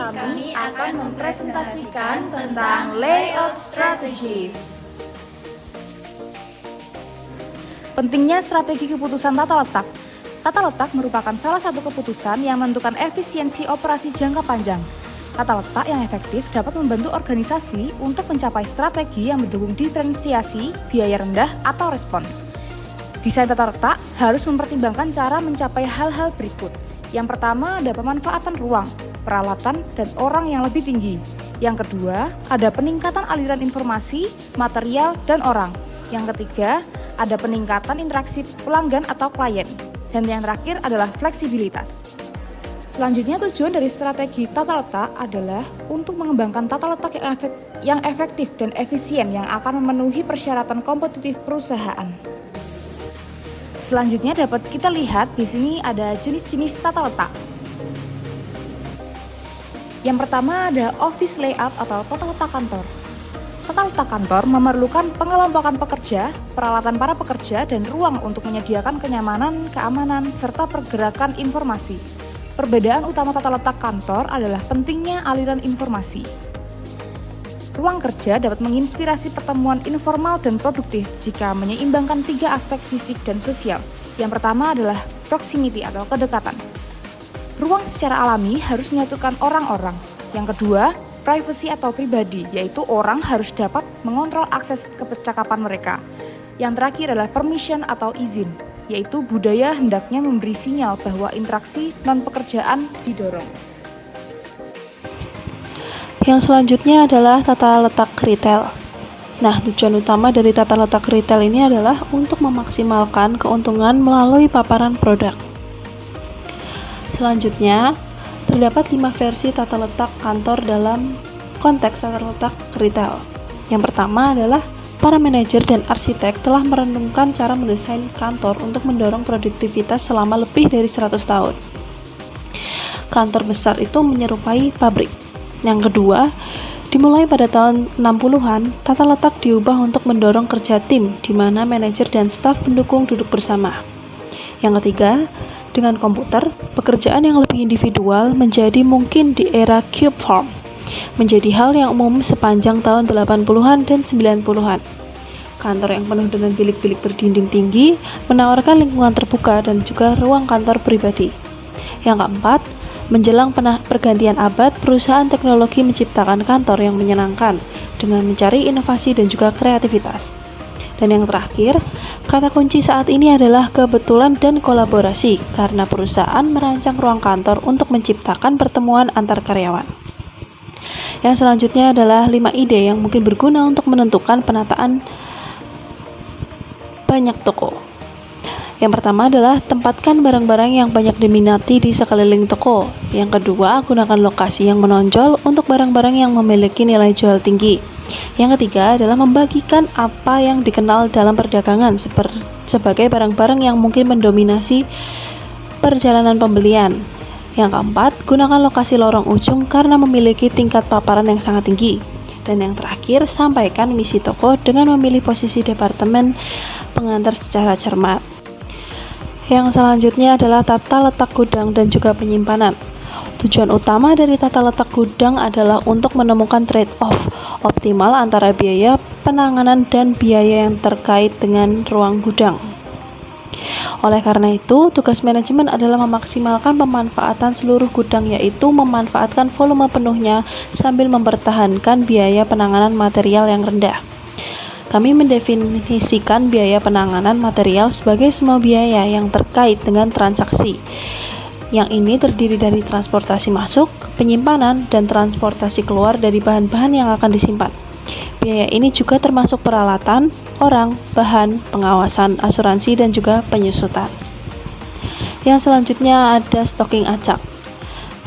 kami akan mempresentasikan tentang layout strategies. Pentingnya strategi keputusan tata letak. Tata letak merupakan salah satu keputusan yang menentukan efisiensi operasi jangka panjang. Tata letak yang efektif dapat membantu organisasi untuk mencapai strategi yang mendukung diferensiasi, biaya rendah, atau respons. Desain tata letak harus mempertimbangkan cara mencapai hal-hal berikut. Yang pertama ada pemanfaatan ruang, peralatan, dan orang yang lebih tinggi. Yang kedua, ada peningkatan aliran informasi, material, dan orang. Yang ketiga, ada peningkatan interaksi pelanggan atau klien. Dan yang terakhir adalah fleksibilitas. Selanjutnya, tujuan dari strategi tata letak adalah untuk mengembangkan tata letak yang efektif dan efisien yang akan memenuhi persyaratan kompetitif perusahaan. Selanjutnya dapat kita lihat di sini ada jenis-jenis tata letak. Yang pertama ada office layout atau tata letak kantor. Tata letak kantor memerlukan pengelompokan pekerja, peralatan para pekerja, dan ruang untuk menyediakan kenyamanan, keamanan, serta pergerakan informasi. Perbedaan utama tata letak kantor adalah pentingnya aliran informasi. Ruang kerja dapat menginspirasi pertemuan informal dan produktif jika menyeimbangkan 3 aspek fisik dan sosial. Yang pertama adalah proximity atau kedekatan. Ruang secara alami harus menyatukan orang-orang. Yang kedua, privacy atau pribadi, yaitu orang harus dapat mengontrol akses ke percakapan mereka. Yang terakhir adalah permission atau izin, yaitu budaya hendaknya memberi sinyal bahwa interaksi non-pekerjaan didorong. Yang selanjutnya adalah tata letak retail. Nah, tujuan utama dari tata letak retail ini adalah untuk memaksimalkan keuntungan melalui paparan produk. Selanjutnya, terdapat 5 versi tata letak kantor dalam konteks tata letak retail. Yang pertama adalah para manajer dan arsitek telah merenungkan cara mendesain kantor untuk mendorong produktivitas selama lebih dari 100 tahun. Kantor besar itu menyerupai pabrik. Yang kedua, dimulai pada tahun 60-an, tata letak diubah untuk mendorong kerja tim, di mana manajer dan staf pendukung duduk bersama. Yang ketiga, dengan komputer, pekerjaan yang lebih individual menjadi mungkin di era cube form, menjadi hal yang umum sepanjang tahun 80-an dan 90-an. Kantor yang penuh dengan bilik-bilik berdinding tinggi menawarkan lingkungan terbuka dan juga ruang kantor pribadi. Yang keempat, menjelang pergantian abad, perusahaan teknologi menciptakan kantor yang menyenangkan dengan mencari inovasi dan juga kreativitas. Dan yang terakhir, kata kunci saat ini adalah kebetulan dan kolaborasi, karena perusahaan merancang ruang kantor untuk menciptakan pertemuan antar karyawan. Yang selanjutnya adalah 5 ide yang mungkin berguna untuk menentukan penataan banyak toko. Yang pertama adalah tempatkan barang-barang yang banyak diminati di sekeliling toko. Yang kedua, gunakan lokasi yang menonjol untuk barang-barang yang memiliki nilai jual tinggi. Yang ketiga adalah membagikan apa yang dikenal dalam perdagangan sebagai barang-barang yang mungkin mendominasi perjalanan pembelian. Yang keempat, gunakan lokasi lorong ujung karena memiliki tingkat paparan yang sangat tinggi. Dan yang terakhir, sampaikan misi toko dengan memilih posisi departemen pengantar secara cermat. Yang selanjutnya adalah tata letak gudang dan juga penyimpanan. Tujuan utama dari tata letak gudang adalah untuk menemukan trade-off optimal antara biaya penanganan dan biaya yang terkait dengan ruang gudang. Oleh karena itu, tugas manajemen adalah memaksimalkan pemanfaatan seluruh gudang, yaitu memanfaatkan volume penuhnya sambil mempertahankan biaya penanganan material yang rendah. Kami mendefinisikan biaya penanganan material sebagai semua biaya yang terkait dengan transaksi. Yang ini terdiri dari transportasi masuk, penyimpanan, dan transportasi keluar dari bahan-bahan yang akan disimpan. Biaya ini juga termasuk peralatan, orang, bahan, pengawasan, asuransi, dan juga penyusutan. Yang selanjutnya ada stocking acak.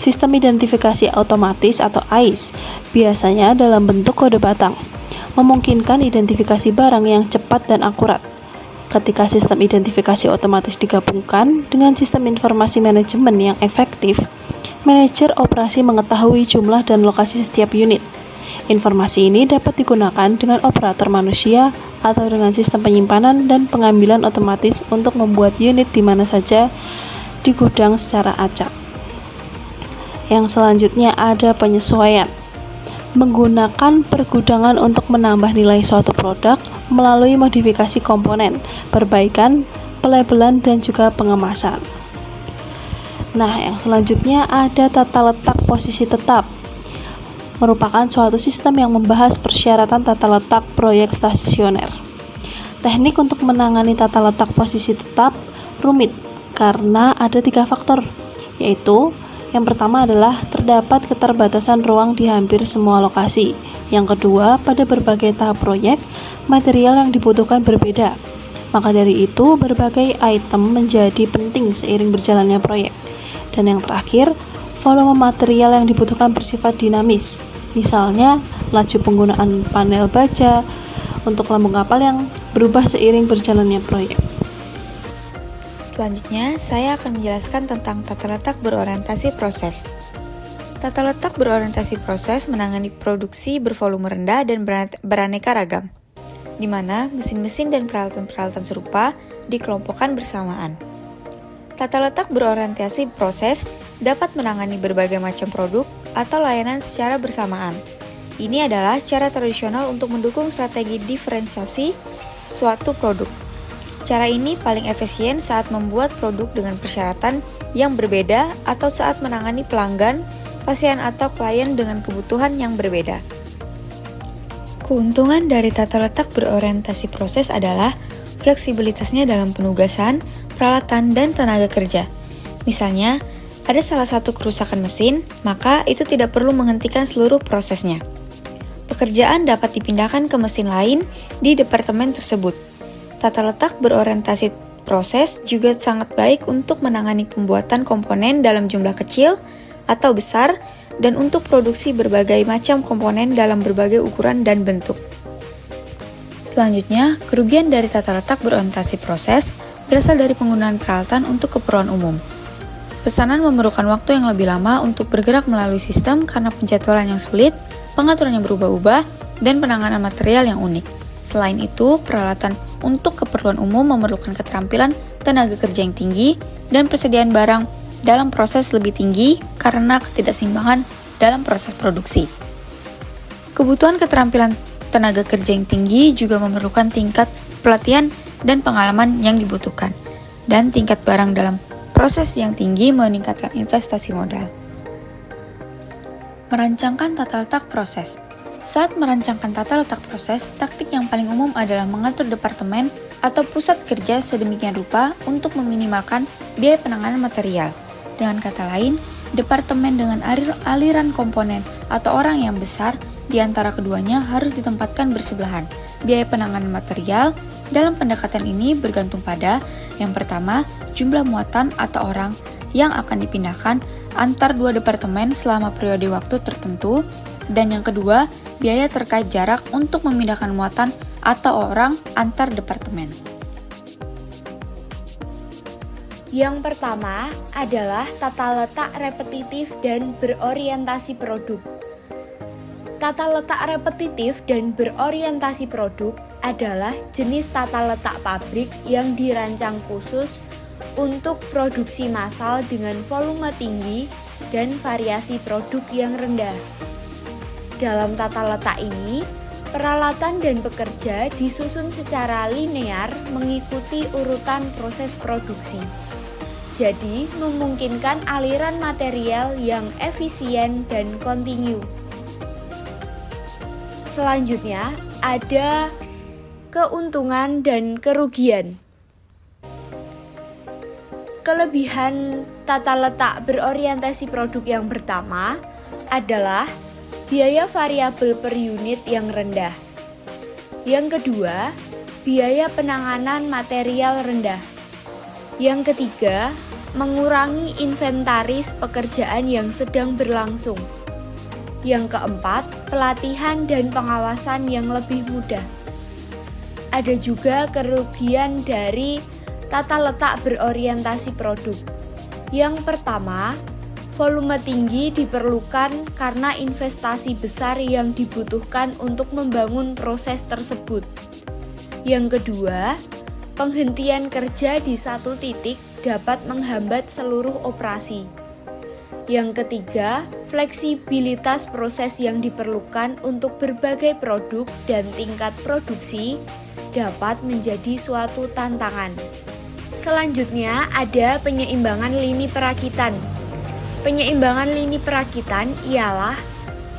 Sistem identifikasi otomatis atau AIS biasanya dalam bentuk kode batang, memungkinkan identifikasi barang yang cepat dan akurat. Ketika sistem identifikasi otomatis digabungkan dengan sistem informasi manajemen yang efektif, manajer operasi mengetahui jumlah dan lokasi setiap unit. Informasi ini dapat digunakan dengan operator manusia atau dengan sistem penyimpanan dan pengambilan otomatis untuk membuat unit di mana saja di gudang secara acak. Yang selanjutnya ada penyesuaian. Menggunakan pergudangan untuk menambah nilai suatu produk melalui modifikasi komponen, perbaikan, pelabelan, dan juga pengemasan. Nah, yang selanjutnya ada tata letak posisi tetap. Merupakan suatu sistem yang membahas persyaratan tata letak proyek stasioner. Teknik untuk menangani tata letak posisi tetap rumit karena ada 3 faktor, yaitu yang pertama adalah terdapat keterbatasan ruang di hampir semua lokasi. Yang kedua, pada berbagai tahap proyek, material yang dibutuhkan berbeda. Maka dari itu, berbagai item menjadi penting seiring berjalannya proyek. Dan yang terakhir, volume material yang dibutuhkan bersifat dinamis. Misalnya, laju penggunaan panel baja untuk lambung kapal yang berubah seiring berjalannya proyek. Selanjutnya, saya akan menjelaskan tentang tata letak berorientasi proses. Tata letak berorientasi proses menangani produksi bervolume rendah dan beraneka ragam, di mana mesin-mesin dan peralatan-peralatan serupa dikelompokkan bersamaan. Tata letak berorientasi proses dapat menangani berbagai macam produk atau layanan secara bersamaan. Ini adalah cara tradisional untuk mendukung strategi diferensiasi suatu produk. Cara ini paling efisien saat membuat produk dengan persyaratan yang berbeda atau saat menangani pelanggan, pasien atau klien dengan kebutuhan yang berbeda. Keuntungan dari tata letak berorientasi proses adalah fleksibilitasnya dalam penugasan, peralatan, dan tenaga kerja. Misalnya, ada salah satu kerusakan mesin, maka itu tidak perlu menghentikan seluruh prosesnya. Pekerjaan dapat dipindahkan ke mesin lain di departemen tersebut. Tata letak berorientasi proses juga sangat baik untuk menangani pembuatan komponen dalam jumlah kecil atau besar dan untuk produksi berbagai macam komponen dalam berbagai ukuran dan bentuk. Selanjutnya, kerugian dari tata letak berorientasi proses berasal dari penggunaan peralatan untuk keperluan umum. Pesanan memerlukan waktu yang lebih lama untuk bergerak melalui sistem karena penjadwalan yang sulit, pengaturan yang berubah-ubah, dan penanganan material yang unik. Selain itu, peralatan untuk keperluan umum memerlukan keterampilan tenaga kerja yang tinggi dan persediaan barang dalam proses lebih tinggi karena ketidakseimbangan dalam proses produksi. Kebutuhan keterampilan tenaga kerja yang tinggi juga memerlukan tingkat pelatihan dan pengalaman yang dibutuhkan, dan tingkat barang dalam proses yang tinggi meningkatkan investasi modal. Merancangkan tata letak proses. Saat merancangkan tata letak proses, taktik yang paling umum adalah mengatur departemen atau pusat kerja sedemikian rupa untuk meminimalkan biaya penanganan material. Dengan kata lain, departemen dengan aliran komponen atau orang yang besar di antara keduanya harus ditempatkan bersebelahan. Biaya penanganan material dalam pendekatan ini bergantung pada yang pertama, jumlah muatan atau orang yang akan dipindahkan antar dua departemen selama periode waktu tertentu, dan yang kedua, biaya terkait jarak untuk memindahkan muatan atau orang antar departemen. Yang pertama adalah tata letak repetitif dan berorientasi produk. Tata letak repetitif dan berorientasi produk adalah jenis tata letak pabrik yang dirancang khusus untuk produksi massal dengan volume tinggi dan variasi produk yang rendah. Dalam tata letak ini, peralatan dan pekerja disusun secara linear mengikuti urutan proses produksi. Jadi, memungkinkan aliran material yang efisien dan kontinu. Selanjutnya, ada keuntungan dan kerugian. Kelebihan tata letak berorientasi produk yang pertama adalah biaya variabel per unit yang rendah. Yang kedua, biaya penanganan material rendah. Yang ketiga, mengurangi inventaris pekerjaan yang sedang berlangsung. Yang keempat, pelatihan dan pengawasan yang lebih mudah. Ada juga kerugian dari tata letak berorientasi produk. Yang pertama, volume tinggi diperlukan karena investasi besar yang dibutuhkan untuk membangun proses tersebut. Yang kedua, penghentian kerja di satu titik dapat menghambat seluruh operasi. Yang ketiga, fleksibilitas proses yang diperlukan untuk berbagai produk dan tingkat produksi dapat menjadi suatu tantangan. Selanjutnya ada penyeimbangan lini perakitan. Penyeimbangan lini perakitan ialah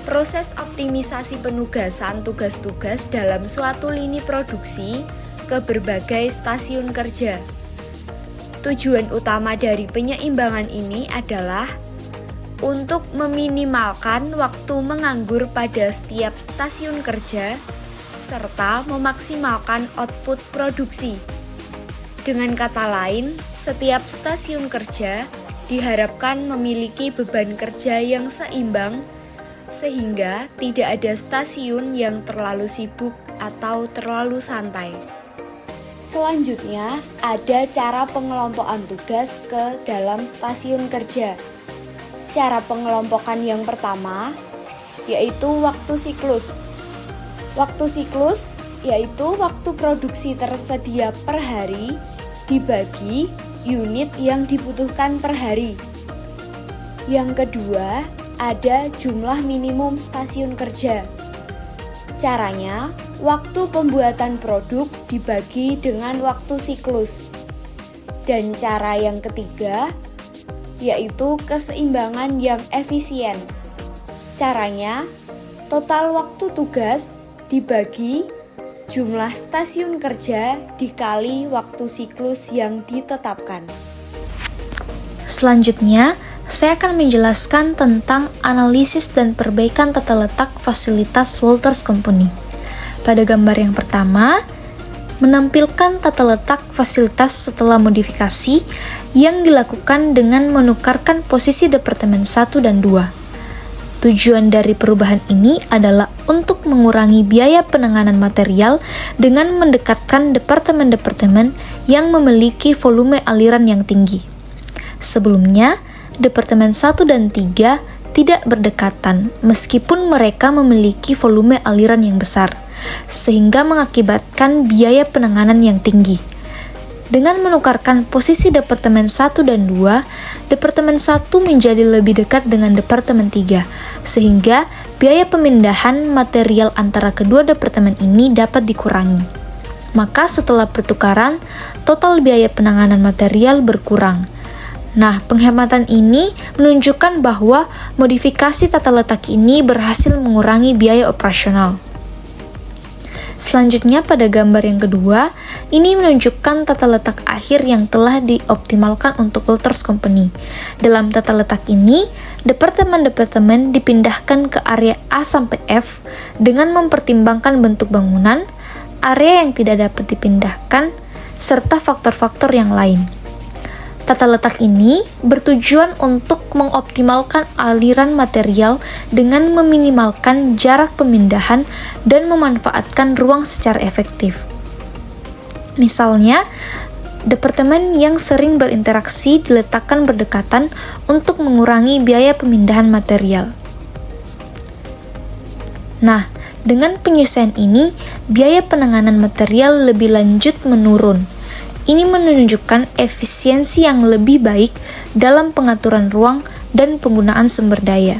proses optimisasi penugasan tugas-tugas dalam suatu lini produksi ke berbagai stasiun kerja. Tujuan utama dari penyeimbangan ini adalah untuk meminimalkan waktu menganggur pada setiap stasiun kerja serta memaksimalkan output produksi. Dengan kata lain, setiap stasiun kerja diharapkan memiliki beban kerja yang seimbang sehingga tidak ada stasiun yang terlalu sibuk atau terlalu santai. Selanjutnya, ada cara pengelompokan tugas ke dalam stasiun kerja. Cara pengelompokan yang pertama yaitu waktu siklus. Waktu siklus yaitu waktu produksi tersedia per hari dibagi unit yang dibutuhkan per hari. Yang kedua, ada jumlah minimum stasiun kerja. Caranya, waktu pembuatan produk dibagi dengan waktu siklus. Dan cara yang ketiga yaitu keseimbangan yang efisien. Caranya, total waktu tugas dibagi jumlah stasiun kerja dikali waktu siklus yang ditetapkan. Selanjutnya, saya akan menjelaskan tentang analisis dan perbaikan tata letak fasilitas Wolters Company. Pada gambar yang pertama, menampilkan tata letak fasilitas setelah modifikasi yang dilakukan dengan menukarkan posisi Departemen 1 dan 2. Tujuan dari perubahan ini adalah untuk mengurangi biaya penanganan material dengan mendekatkan departemen-departemen yang memiliki volume aliran yang tinggi. Sebelumnya, Departemen 1 dan 3 tidak berdekatan meskipun mereka memiliki volume aliran yang besar, sehingga mengakibatkan biaya penanganan yang tinggi. Dengan menukarkan posisi Departemen 1 dan 2, Departemen 1 menjadi lebih dekat dengan Departemen 3, sehingga biaya pemindahan material antara kedua departemen ini dapat dikurangi. Maka setelah pertukaran, total biaya penanganan material berkurang. Nah, penghematan ini menunjukkan bahwa modifikasi tata letak ini berhasil mengurangi biaya operasional. Selanjutnya pada gambar yang kedua, ini menunjukkan tata letak akhir yang telah dioptimalkan untuk Wolters Company. Dalam tata letak ini, departemen-departemen dipindahkan ke area A sampai F dengan mempertimbangkan bentuk bangunan, area yang tidak dapat dipindahkan, serta faktor-faktor yang lain. Tata letak ini bertujuan untuk mengoptimalkan aliran material dengan meminimalkan jarak pemindahan dan memanfaatkan ruang secara efektif. Misalnya, departemen yang sering berinteraksi diletakkan berdekatan untuk mengurangi biaya pemindahan material. Nah, dengan penyesuaian ini, biaya penanganan material lebih lanjut menurun. Ini menunjukkan efisiensi yang lebih baik dalam pengaturan ruang dan penggunaan sumber daya.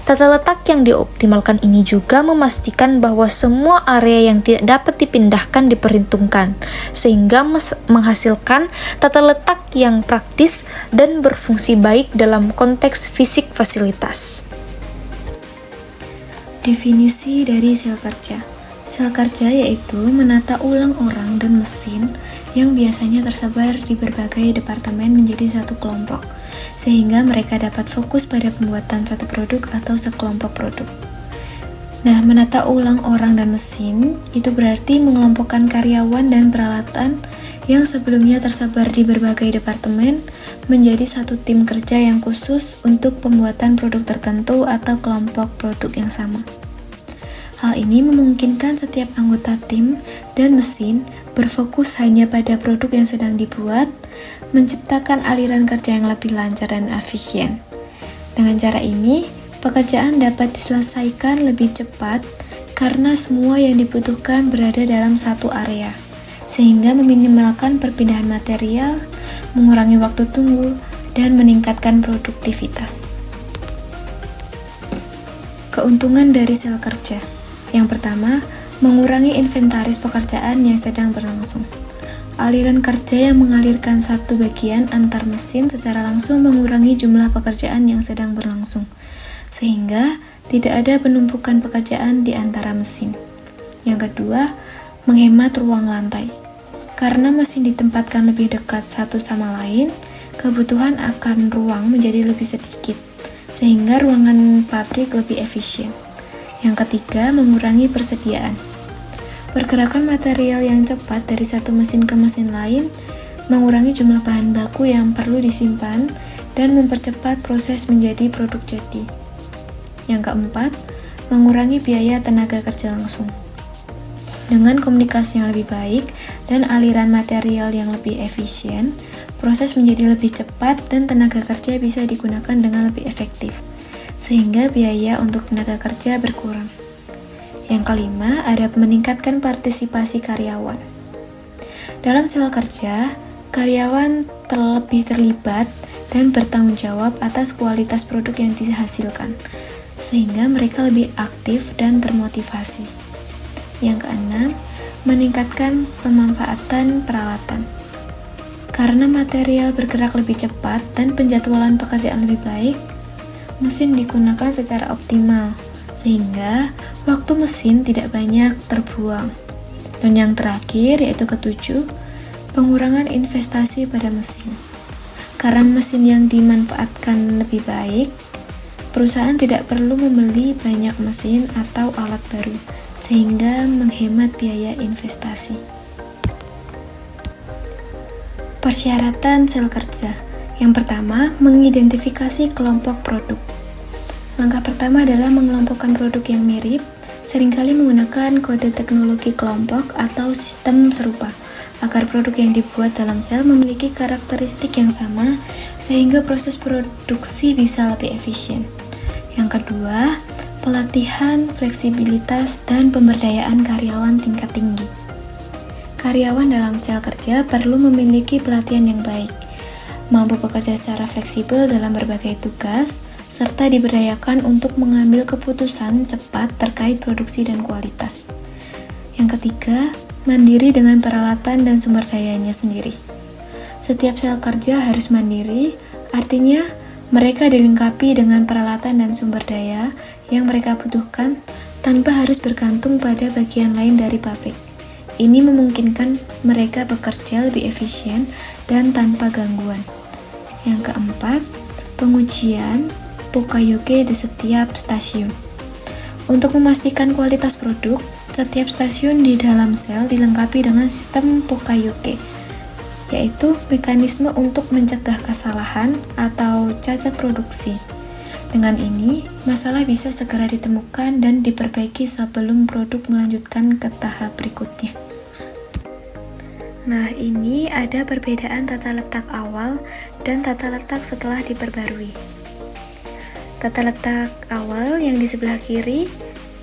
Tata letak yang dioptimalkan ini juga memastikan bahwa semua area yang tidak dapat dipindahkan diperhitungkan, sehingga menghasilkan tata letak yang praktis dan berfungsi baik dalam konteks fisik fasilitas. Definisi dari sel kerja. Sel kerja yaitu menata ulang orang dan mesin yang biasanya tersebar di berbagai departemen menjadi satu kelompok, sehingga mereka dapat fokus pada pembuatan satu produk atau sekelompok produk. Nah, menata ulang orang dan mesin itu berarti mengelompokkan karyawan dan peralatan yang sebelumnya tersebar di berbagai departemen menjadi satu tim kerja yang khusus untuk pembuatan produk tertentu atau kelompok produk yang sama. Hal ini memungkinkan setiap anggota tim dan mesin berfokus hanya pada produk yang sedang dibuat, menciptakan aliran kerja yang lebih lancar dan efisien. Dengan cara ini, pekerjaan dapat diselesaikan lebih cepat karena semua yang dibutuhkan berada dalam satu area, sehingga meminimalkan perpindahan material, mengurangi waktu tunggu, dan meningkatkan produktivitas. Keuntungan dari sel kerja. Yang pertama, mengurangi inventaris pekerjaan yang sedang berlangsung. Aliran kerja yang mengalirkan satu bagian antar mesin secara langsung mengurangi jumlah pekerjaan yang sedang berlangsung, sehingga tidak ada penumpukan pekerjaan di antara mesin. Yang kedua, menghemat ruang lantai. Karena mesin ditempatkan lebih dekat satu sama lain, kebutuhan akan ruang menjadi lebih sedikit, sehingga ruangan pabrik lebih efisien. Yang ketiga, mengurangi persediaan. Pergerakan material yang cepat dari satu mesin ke mesin lain mengurangi jumlah bahan baku yang perlu disimpan dan mempercepat proses menjadi produk jadi. Yang keempat, mengurangi biaya tenaga kerja langsung. Dengan komunikasi yang lebih baik dan aliran material yang lebih efisien, proses menjadi lebih cepat dan tenaga kerja bisa digunakan dengan lebih efektif, sehingga biaya untuk tenaga kerja berkurang. Yang kelima, ada meningkatkan partisipasi karyawan. Dalam sel kerja, karyawan lebih terlibat dan bertanggung jawab atas kualitas produk yang dihasilkan, sehingga mereka lebih aktif dan termotivasi. Yang keenam, meningkatkan pemanfaatan peralatan. Karena material bergerak lebih cepat dan penjadwalan pekerjaan lebih baik, mesin digunakan secara optimal, sehingga waktu mesin tidak banyak terbuang. Dan yang terakhir, yaitu ketujuh, pengurangan investasi pada mesin. Karena mesin yang dimanfaatkan lebih baik, perusahaan tidak perlu membeli banyak mesin atau alat baru, sehingga menghemat biaya investasi. Persyaratan sel kerja. Yang pertama, mengidentifikasi kelompok produk. Langkah pertama adalah mengelompokkan produk yang mirip, seringkali menggunakan kode teknologi kelompok atau sistem serupa, agar produk yang dibuat dalam sel memiliki karakteristik yang sama, sehingga proses produksi bisa lebih efisien. Yang kedua, pelatihan, fleksibilitas, dan pemberdayaan karyawan tingkat tinggi. Karyawan dalam sel kerja perlu memiliki pelatihan yang baik, mampu bekerja secara fleksibel dalam berbagai tugas, serta diberdayakan untuk mengambil keputusan cepat terkait produksi dan kualitas. Yang ketiga, mandiri dengan peralatan dan sumber dayanya sendiri. Setiap sel kerja harus mandiri, artinya mereka dilengkapi dengan peralatan dan sumber daya yang mereka butuhkan tanpa harus bergantung pada bagian lain dari pabrik. Ini memungkinkan mereka bekerja lebih efisien dan tanpa gangguan. Yang keempat, pengujian Poka-yoke di setiap stasiun. Untuk memastikan kualitas produk, setiap stasiun di dalam sel dilengkapi dengan sistem Poka-yoke, yaitu mekanisme untuk mencegah kesalahan atau cacat produksi. Dengan ini, masalah bisa segera ditemukan dan diperbaiki sebelum produk melanjutkan ke tahap berikutnya. Nah, ini ada perbedaan tata letak awal dan tata letak setelah diperbarui. Tata letak awal yang di sebelah kiri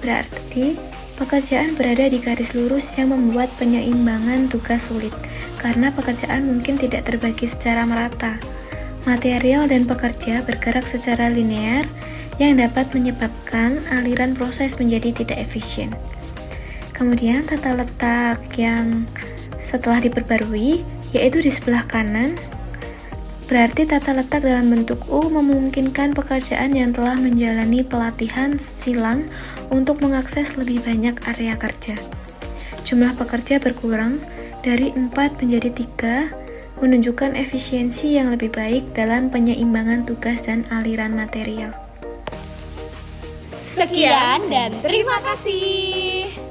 berarti pekerjaan berada di garis lurus yang membuat penyeimbangan tugas sulit, karena pekerjaan mungkin tidak terbagi secara merata. Material dan pekerja bergerak secara linear yang dapat menyebabkan aliran proses menjadi tidak efisien. Kemudian tata letak yang setelah diperbarui, yaitu di sebelah kanan, berarti tata letak dalam bentuk U memungkinkan pekerjaan yang telah menjalani pelatihan silang untuk mengakses lebih banyak area kerja. Jumlah pekerja berkurang dari 4 menjadi 3, menunjukkan efisiensi yang lebih baik dalam penyeimbangan tugas dan aliran material. Sekian dan terima kasih.